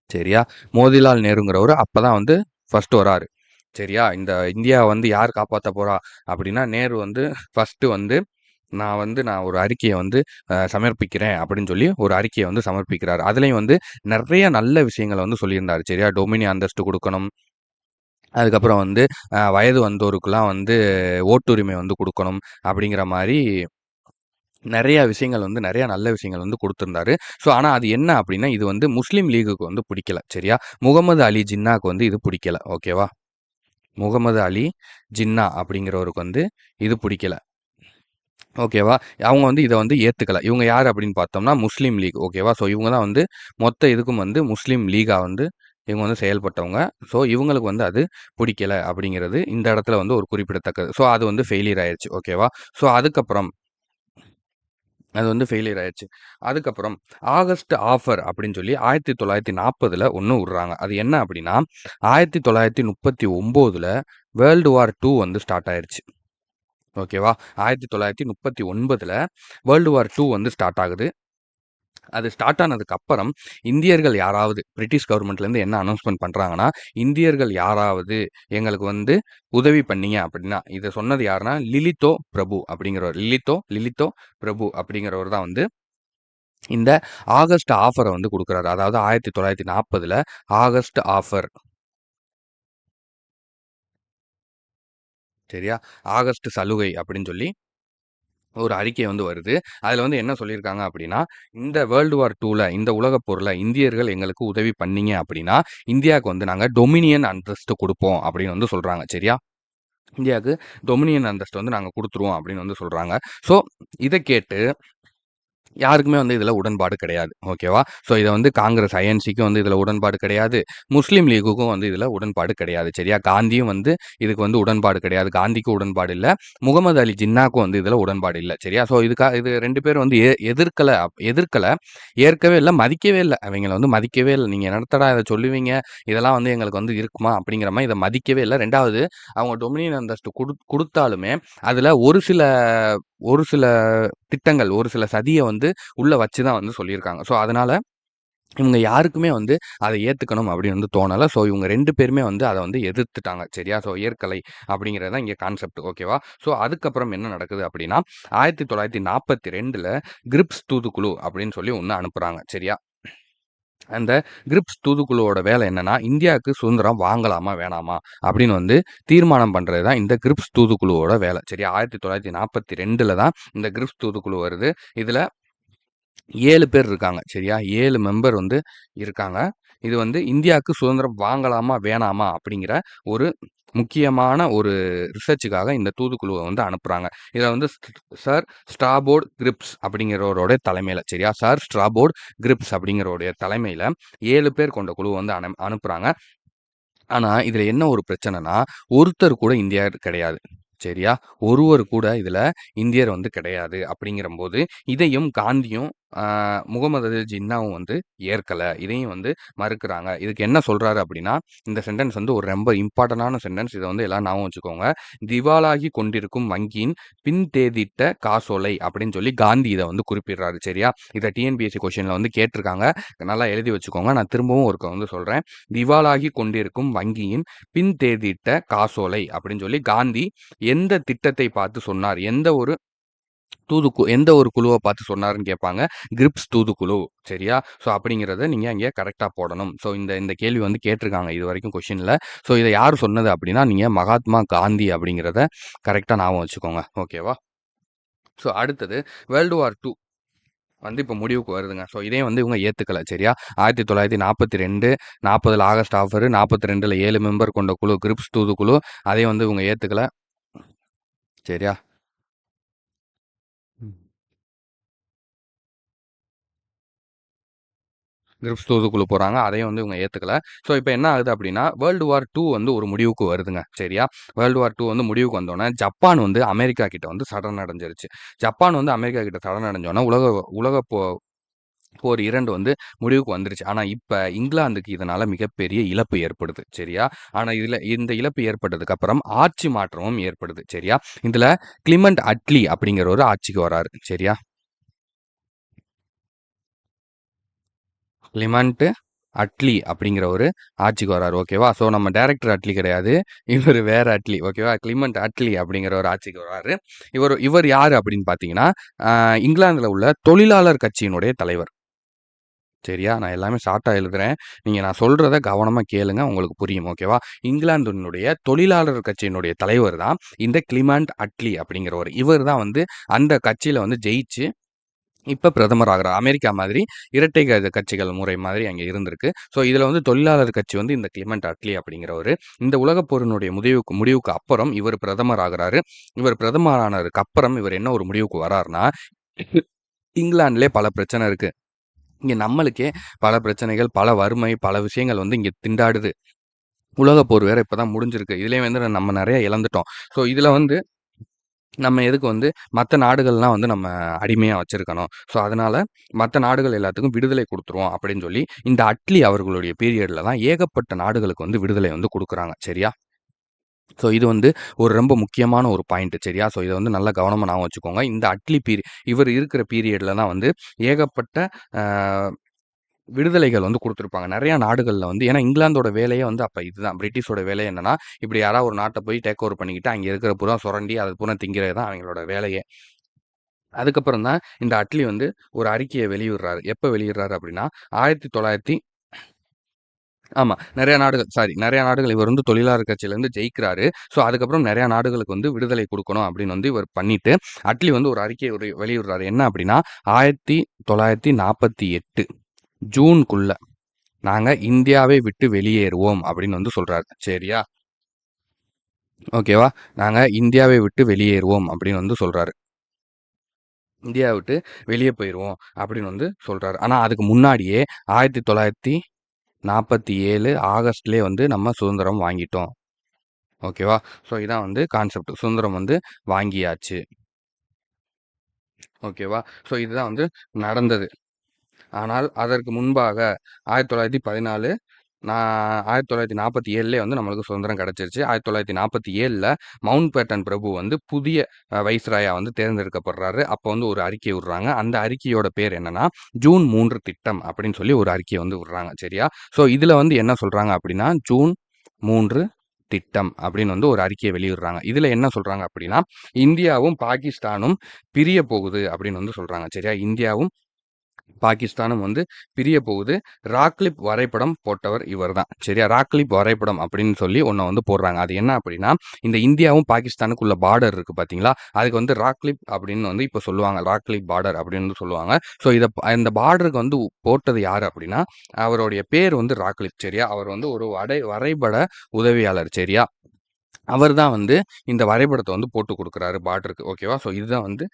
சரியா? மோதிலால் நேருங்கிறவரு அப்பதான் வந்து ஃபர்ஸ்ட் வராரு. சரியா? இந்த இந்தியாவ வந்து யார் காப்பாத்த போறா? அப்படின்னா, நேரு வந்து ஃபர்ஸ்ட்டு வந்து நான் ஒரு அறிக்கைய வந்து சமர்ப்பிக்கிறேன் அப்படின்னு சொல்லி ஒரு அறிக்கைய வந்து சமர்ப்பிக்கிறாரு. அதுலயும் வந்து நெறைய நல்ல விஷயங்கள வந்து சொல்லியிருந்தாரு. சரியா? டொமினி அந்தஸ்து குடுக்கணும். அதுக்கப்புறம் வந்து வயது வந்தோருக்குலாம் வந்து ஓட்டுரிமை வந்து குடுக்கணும். அப்படிங்கிற மாரி நெறைய நல்ல விஷயங்கள் வந்து குடுத்திருந்தாரு. ஸோ, ஆனா அது என்ன அப்படின்னா, இது வந்து முஸ்லீம் லீகுக்கு வந்து பிடிக்கல. சரியா? முகமது அலி ஜின்னாக்கு வந்து இது பிடிக்கல. ஓகேவா? முகமது அலி ஜின்னா அப்படிங்கிறவருக்கு வந்து இது பிடிக்கல. ஓகேவா? அவங்க வந்து இத வந்து ஏத்துக்கல. இவங்க யாரு அப்படின்னு பார்த்தோம்னா, முஸ்லீம் லீக். ஓகேவா? ஸோ இவங்க தான் வந்து மொத்த இதுக்கும் வந்து முஸ்லீம் லீகா வந்து இவங்க வந்து செயல்பட்டவங்க. ஸோ இவங்களுக்கு வந்து அது பிடிக்கல அப்படிங்கிறது இந்த இடத்துல வந்து ஒரு குறிப்பிடத்தக்கது. ஸோ அது வந்து ஃபெயிலியர் ஆயிருச்சு. ஓகேவா? ஸோ அதுக்கப்புறம் அது வந்து ஃபெயிலியர் ஆயிருச்சு. அதுக்கப்புறம் ஆகஸ்ட் ஆஃபர் அப்படின்னு சொல்லி 1940ல ஒண்ணு விடுறாங்க. அது என்ன அப்படின்னா, 1939ல வேர்ல்டு வார் 2 வந்து ஸ்டார்ட் ஆயிருச்சு. ஓகேவா? 1939ல வேர்ல்டு வார் 2 வந்து ஸ்டார்ட் ஆகுது. அது ஸ்டார்ட் ஆனதுக்கு அப்புறம் இந்தியர்கள் யாராவது பிரிட்டிஷ் கவர்மெண்ட்லேருந்து என்ன அனௌன்ஸ்மென்ட் பண்றாங்கன்னா, இந்தியர்கள் யாராவது எங்களுக்கு வந்து உதவி பண்ணீங்க அப்படின்னா, இத சொன்னது யாருன்னா, லிலித்தோ பிரபு அப்படிங்கிறவர். லிலித்தோ பிரபு அப்படிங்கிறவர் தான் வந்து இந்த ஆகஸ்ட் ஆஃபரை வந்து குடுக்குறாரு. அதாவது 1940ல ஆகஸ்ட் ஆஃபர். சரியா? ஆகஸ்ட் சலுகை அப்படின்னு சொல்லி ஒரு அறிக்கை வந்து வருது. அதுல வந்து என்ன சொல்லியிருக்காங்க அப்படின்னா, இந்த வேர்ல்டு வார் 2ல இந்த உலகப் போர்ல இந்தியர்கள் எங்களுக்கு உதவி பண்ணீங்க அப்படின்னா, இந்தியாவுக்கு வந்து நாங்க டொமினியன் அந்தஸ்து குடுப்போம் அப்படின்னு வந்து சொல்றாங்க. சரியா? இந்தியாவுக்கு டொமினியன் அந்தஸ்து வந்து நாங்க குடுத்துருவோம் அப்படின்னு வந்து சொல்றாங்க. ஸோ இத கேட்டு யாருக்குமே வந்து இதில உடன்பாடு கிடையாது. ஓகேவா? ஸோ இத வந்து காங்கிரஸ் ஐஎன்சிக்கும் வந்து இதில உடன்பாடு கிடையாது. முஸ்லீம் லீகுக்கும் வந்து இதில உடன்பாடு கிடையாது. சரியா? காந்தியும் வந்து இதுக்கு வந்து உடன்பாடு கிடையாது. காந்திக்கும் உடன்பாடு இல்ல. முகமது அலி ஜின்னாக்கும் வந்து இதில உடன்பாடு இல்ல. சரியா? ஸோ இது 2 பேரும் வந்து எதிர்க்கல. ஏற்கவே இல்ல, மதிக்கவே இல்ல. அவைங்கள வந்து மதிக்கவே இல்ல. நீங்க என்னத்தடா இத சொல்லுவீங்க? இதெல்லாம் வந்து எங்களுக்கு வந்து இருக்குமா? அப்படிங்கிற மாரி இத மதிக்கவே இல்ல. 2வது அவங்க டொமினியன் அந்தஸ்து குடுத்தாலுமே, அதில ஒரு சில திட்டங்கள், ஒரு சில சதிய வந்து உள்ள வச்சு தான் வந்து சொல்லியிருக்காங்க. ஸோ, அதனால இவங்க யாருக்குமே வந்து அத ஏத்துக்கணும் அப்படின்னு வந்து தோணல. ஸோ, இவங்க 2 பேருமே வந்து அத வந்து எதிர்த்துட்டாங்க. சரியா? ஸோ, ஏற்கலை அப்படிங்கிறது தான் இங்க கான்செப்ட். ஓகேவா? ஸோ, அதுக்கப்புறம் என்ன நடக்குது அப்படின்னா, 1942ல கிரிப்ஸ் தூதுக்குழு அப்படின்னு சொல்லி ஒண்ணு அனுப்புறாங்க. சரியா? அந்த கிரிப்ஸ் தூதுக்குழுவோட வேலை என்னன்னா, இந்தியாவுக்கு சுதந்திரம் வாங்கலாமா? வேணாமா? அப்படின்னு வந்து தீர்மானம் பண்றது தான் இந்த கிரிப்ஸ் தூதுக்குழுவோட வேலை. சரியா? 1942ல தான் இந்த கிரிப்ஸ் தூதுக்குழு வருது. இதுல 7 பேர் இருக்காங்க. சரியா? 7 மெம்பர் வந்து இருக்காங்க. இது வந்து இந்தியாவுக்கு சுதந்திரம் வாங்கலாமா? வேணாமா? அப்படிங்கிற ஒரு முக்கியமான ஒரு ரிசர்ச்சுக்காக இந்த தூதுக்குழுவ வந்து அனுப்புறாங்க. இதுல வந்து சர் ஸ்ட்ராபோர்ட் கிரிப்ஸ் அப்படிங்கிறவருடைய தலைமையில, சரியா? சர் ஸ்ட்ராபோர்ட் கிரிப்ஸ் அப்படிங்கிறவருடைய தலைமையில 7 பேர் கொண்ட குழுவ வந்து அனுப்புறாங்க. ஆனா, இதுல என்ன ஒரு பிரச்சனைன்னா, ஒருத்தர் கூட இந்தியர் கிடையாது. சரியா? ஒருவர் கூட இதுல இந்தியர் வந்து கிடையாது. அப்படிங்கிறம்போது, இதையும் காந்தியும், அ முகமது அலி ஜின்னாவும் வந்து ஏற்கல. இதையும் வந்து மறுக்கிறாங்க. இதுக்கு என்ன சொல்றாரு அப்படின்னா, இந்த சென்டென்ஸ் வந்து ஒரு ரொம்ப இம்பார்ட்டன்டான சென்டென்ஸ். இத வந்து எல்லாரும் ஞாபகம் வச்சுக்கோங்க. "திவாலாகி கொண்டிருக்கும் வங்கியின் பின்தேதிட்ட காசோலை" அப்படின்னு சொல்லி காந்தி இத வந்து குறிப்பிடுறாரு. சரியா? இத டிஎன்பிஎஸ்சி கொஸ்டின்ல வந்து கேட்டிருக்காங்க. நல்லா எழுதி வச்சுக்கோங்க. நான் திரும்பவும் ஒருக்க வந்து சொல்றேன். "திவாலாகி கொண்டிருக்கும் வங்கியின் பின்தேதிட்ட காசோலை" அப்படின்னு சொல்லி காந்தி எந்த திட்டத்தை பார்த்து சொன்னார்? எந்த ஒரு குழுவ பார்த்து சொன்னாருன்னு கேட்பாங்க. கிரிப்ஸ் தூதுக்குழு. சரியா? ஸோ அப்படிங்கிறத நீங்க அங்கே கரெக்ட்டா போடணும். ஸோ இந்த இந்த கேள்வி வந்து கேட்டிருக்காங்க இதுவரைக்கும் கொஸ்டின்ல. ஸோ இத யார் சொன்னது அப்படின்னா, நீங்க மகாத்மா காந்தி அப்படிங்கிறத கரெக்ட்டா ஞாபகம் வச்சுக்கோங்க. ஓகேவா? ஸோ அடுத்தது வேர்ல்டு வார் 2 வந்து இப்ப முடிவுக்கு வருதுங்க. ஸோ இதையும் வந்து இவங்க ஏத்துக்கல. சரியா? 1942 40ல ஆகஸ்ட் ஆஃபர், 42ல 7 மெம்பர் கொண்ட குழு கிரிப்ஸ் தூதுக்குழு. அதையும் வந்து இவங்க ஏத்துக்கல. சரியா? ம். கிரிப்ஸ் தூதுக்குழு போறாங்க. அதையும் வந்து இவங்க ஏத்துக்கல. ஸோ இப்ப என்ன ஆகுது அப்படின்னா, வேர்ல்டு வார் 2 வந்து ஒரு முடிவுக்கு வருதுங்க. சரியா? வேர்ல்டு வார் 2 வந்து முடிவுக்கு வந்தோனே, ஜப்பான் வந்து அமெரிக்கா கிட்ட வந்து சரணடைஞ்சிருச்சு. ஜப்பான் வந்து அமெரிக்கா கிட்ட சரணடைஞ்சோனே, உலக போர் 2 வந்து முடிவுக்கு வந்துருச்சு. ஆனா இப்ப இங்கிலாந்துக்கு இதனால மிகப்பெரிய இழப்பு ஏற்படுது. சரியா? ஆனா இந்த இழப்பு ஏற்பட்டதுக்கு அப்புறம் ஆட்சி மாற்றமும் ஏற்படுது. சரியா? இதுல கிளிமெண்ட் அட்லி அப்படிங்கிறவரு ஆட்சிக்கு வராரு. சரியா? கிளிமெண்ட் அட்லி அப்படிங்கிறவரு ஆட்சிக்கு வராரு. ஓகேவா? ஸோ நம்ம டைரக்டர் அட்லி கிடையாது. இவரு வேற அட்லி. ஓகேவா? கிளிமெண்ட் அட்லி அப்படிங்கிறவரு ஆட்சிக்கு வராரு. இவர் யாரு அப்படின்னு பார்த்தீங்கன்னா, இங்கிலாந்துல உள்ள தொழிலாளர் கட்சியினுடைய தலைவர். சரியா? நான் எல்லாமே ஷார்ட்டா எழுதுறேன். நான் சொல்றத கவனமா கேளுங்க. உங்களுக்கு புரியும். ஓகேவா? இங்கிலாந்தினுடைய தொழிலாளர் கட்சியினுடைய தலைவர் தான் இந்த கிளிமெண்ட் அட்லி அப்படிங்கிறவரு. இவர் தான் வந்து அந்த கட்சியில வந்து ஜெயிச்சு இப்ப பிரதமர் ஆகுறார். அமெரிக்கா மாதிரி இரட்டை கட்சிகள் முறை மாதிரி அங்க இருந்திருக்கு. ஸோ இதுல வந்து தொழிலாளர் கட்சி வந்து இந்த கிளிமெண்ட் அட்லி அப்படிங்கிறவரு. இந்த உலகப் போரினுடைய முடிவுக்கு அப்புறம் இவர் பிரதமர் ஆகுறாரு. இவர் பிரதமர் ஆனதுக்கு அப்புறம் இவர் என்ன ஒரு முடிவுக்கு வராருன்னா, இங்கிலாந்துலயே பல பிரச்சனை இருக்கு. இங்க நம்மளுக்கே பல பிரச்சனைகள், பல வறுமை, பல விஷயங்கள் வந்து இங்க திண்டாடுது. உலகப் போர் வேற இப்ப தான் முடிஞ்சிருக்கு. இதுலயும் வந்து நம்ம நெறைய இழந்துட்டோம். ஸோ இதுல வந்து நம்ம எதுக்கு வந்து மத்த நாடுகள்லாம் வந்து நம்ம அடிமையா வச்சிருக்கணும். ஸோ அதனால மத்த நாடுகள் எல்லாத்துக்கும் விடுதலை குடுத்துருவோம் அப்படின்னு சொல்லி, இந்த அட்லி அவர்களுடைய பீரியட்ல தான் ஏகப்பட்ட நாடுகளுக்கு வந்து விடுதலை வந்து குடுக்குறாங்க. சரியா? ஸோ இது வந்து ஒரு ரொம்ப முக்கியமான ஒரு பாயிண்ட். சரியா? ஸோ இத வந்து நல்லா கவனமா ஞாபகம் வச்சுக்கோங்க. இந்த அட்லி இவர் இருக்கிற பீரியட்ல தான் வந்து ஏகப்பட்ட அ விடுதலைகள் வந்து குடுத்துருப்பாங்க. நெறைய நாடுகள்ல வந்து ஏன்னா இங்கிலாந்தோட வேலையே வந்து அப்ப இதுதான். பிரிட்டிஷோட வேலை என்னன்னா, இப்படி யாராவது ஒரு நாட்ட போய் டேக் ஓவர் பண்ணிக்கிட்டு, அங்க இருக்கிற பூரா சுரண்டி, அத பூரா திங்கிறது தான் அவங்களோட வேலையே. அதுக்கப்புறம் தான் இந்த அட்லி வந்து ஒரு அறிக்கைய வெளியிடுறாரு. எப்ப வெளியிடுறாரு அப்படின்னா, 1900 ஆமா. நெறைய நாடுகள் இவர் வந்து தொழிலாளர் கட்சியிலேருந்து ஜெயிக்கிறாரு. ஸோ, அதுக்கப்புறம் நெறைய நாடுகளுக்கு வந்து விடுதலை குடுக்கணும் அப்படின்னு வந்து இவர் பண்ணிட்டு, அட்லி வந்து ஒரு அறிக்கைய வெளியிடுறாரு. என்ன அப்படின்னா, 1948 ஜூன்க்குள்ள நாங்க இந்தியாவை விட்டு வெளியேறுவோம் அப்படின்னு வந்து சொல்றாரு. சரியா? ஓகேவா? நாங்க இந்தியாவை விட்டு வெளியேறுவோம் அப்படின்னு வந்து சொல்றாரு. இந்தியாவ விட்டு வெளிய போயிருவோம் அப்படின்னு வந்து சொல்றாரு. ஆனா அதுக்கு முன்னாடியே 1947 ஆகஸ்ட்லயே வந்து நம்ம சுதந்திரம் வாங்கிட்டோம். ஓகேவா? ஸோ இதான் வந்து கான்செப்ட். சுதந்திரம் வந்து வாங்கியாச்சு. ஓகேவா? ஸோ இதுதான் வந்து நடந்தது. ஆனால் அதற்கு முன்பாக 1914 நான் 1947லயே வந்து நம்மளுக்கு சுதந்திரம் கிடைச்சிருச்சு. 1947ல மவுண்ட் பேட்டன் பிரபு வந்து புதிய வைஸ்ராயா வந்து தேர்ந்தெடுக்கப்படுறாரு. அப்போ வந்து ஒரு அறிக்கை விடுறாங்க. அந்த அறிக்கையோட பேர் என்னன்னா, ஜூன் 3 திட்டம் அப்படின்னு சொல்லி ஒரு அறிக்கைய வந்து விடுறாங்க. சரியா? ஸோ இதுல வந்து என்ன சொல்றாங்க அப்படின்னா, ஜூன் 3 திட்டம் அப்படின்னு வந்து ஒரு அறிக்கைய வெளியிடுறாங்க. இதுல என்ன சொல்றாங்க அப்படின்னா, இந்தியாவும் பாகிஸ்தானும் பிரிய போகுது அப்படின்னு வந்து சொல்றாங்க. சரியா? இந்தியாவும் பாகிஸ்தானும் வந்து பிரிய போகுது. ராக்லிப் வரைபடம் போட்டவர் இவர்தான். சரியா? ராக்லிப் வரைபடம் அப்படின்னு சொல்லி ஒண்ண வந்து போடுறாங்க. அது என்ன அப்படின்னா, இந்த இந்தியாவும் பாகிஸ்தானுக்குள்ள பார்டர் இருக்கு பார்த்தீங்களா? அதுக்கு வந்து ராக்லிப் அப்படின்னு வந்து இப்ப சொல்லுவாங்க. ராக்லிப் பார்டர் அப்படின்னு வந்து சொல்லுவாங்க. ஸோ இந்த பார்டருக்கு வந்து போட்டது யாரு அப்படின்னா, அவருடைய பேர் வந்து ராக்லிப். சரியா? அவர் வந்து ஒரு வரைபட உதவியாளர். சரியா? அவர் தான் வந்து இந்த வரைபடத்த வந்து போட்டு குடுக்குறாரு பார்டருக்கு. ஓகேவா? ஸோ இதுதான் வந்து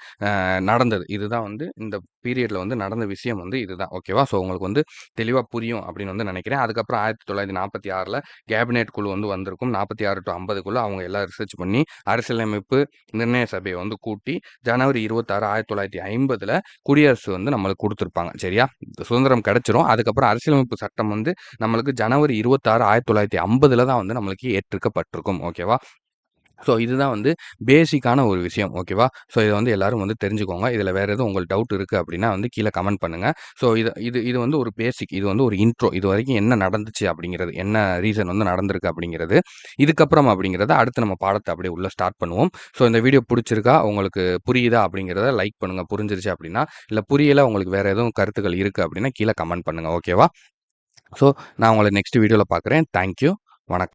நடந்தது. இதுதான் வந்து இந்த பீரியட்ல வந்து நடந்த விஷயம் வந்து இதுதான். ஓகேவா? ஸோ உங்களுக்கு வந்து தெளிவா புரியும் அப்படின்னு வந்து நினைக்கிறேன். அதுக்கப்புறம் 1946ல கேபினெட் குழு வந்து வந்திருக்கும். 46 டூ 50க்குள்ள அவங்க எல்லாம் ரிசர்ச் பண்ணி அரசியலமைப்பு நிர்ணய சபைய வந்து கூட்டி ஜனவரி 26, 1950ல குடியரசு வந்து நம்மளுக்கு குடுத்துருப்பாங்க. சரியா? சுதந்திரம் கிடைச்சிரும். அதுக்கப்புறம் அரசியலமைப்பு சட்டம் வந்து நம்மளுக்கு ஜனவரி 26, 1950ல தான் வந்து நம்மளுக்கு ஏற்றுக்கப்பட்டிருக்கும். ஓகேவா? ஸோ இதுதான் வந்து பேசிக்கான ஒரு விஷயம். ஓகேவா? ஸோ இத வந்து எல்லாரும் வந்து தெரிஞ்சுக்கோங்க. இதுல வேற எதுவும் உங்களுக்கு டவுட் இருக்கு அப்டின்னா வந்து கீழ கமெண்ட் பண்ணுங்க. ஸோ இது இது இது வந்து ஒரு பேசிக். இது வந்து ஒரு இன்ட்ரோ. இதுவரைக்கும் என்ன நடந்துச்சு அப்படிங்கிறது, என்ன ரீசன் வந்து நடந்திருக்கு அப்படிங்கிறது. இதுக்கப்புறம் அப்படிங்கிறத அடுத்து நம்ம பாடத்த அப்படியே உள்ள ஸ்டார்ட் பண்ணுவோம். ஸோ இந்த வீடியோ புடிச்சிருக்கா? உங்களுக்கு புரியுதா? அப்படிங்கிறத லைக் பண்ணுங்க. புரிஞ்சிருச்சு அப்படின்னா, இல்ல புரியல உங்களுக்கு வேற எதுவும் கருத்துக்கள் இருக்கு அப்படின்னா கீழ கமெண்ட் பண்ணுங்க. ஓகேவா? ஸோ நான் உங்கள நெக்ஸ்ட் வீடியோல பார்க்குறேன். Thank you. வணக்கம்.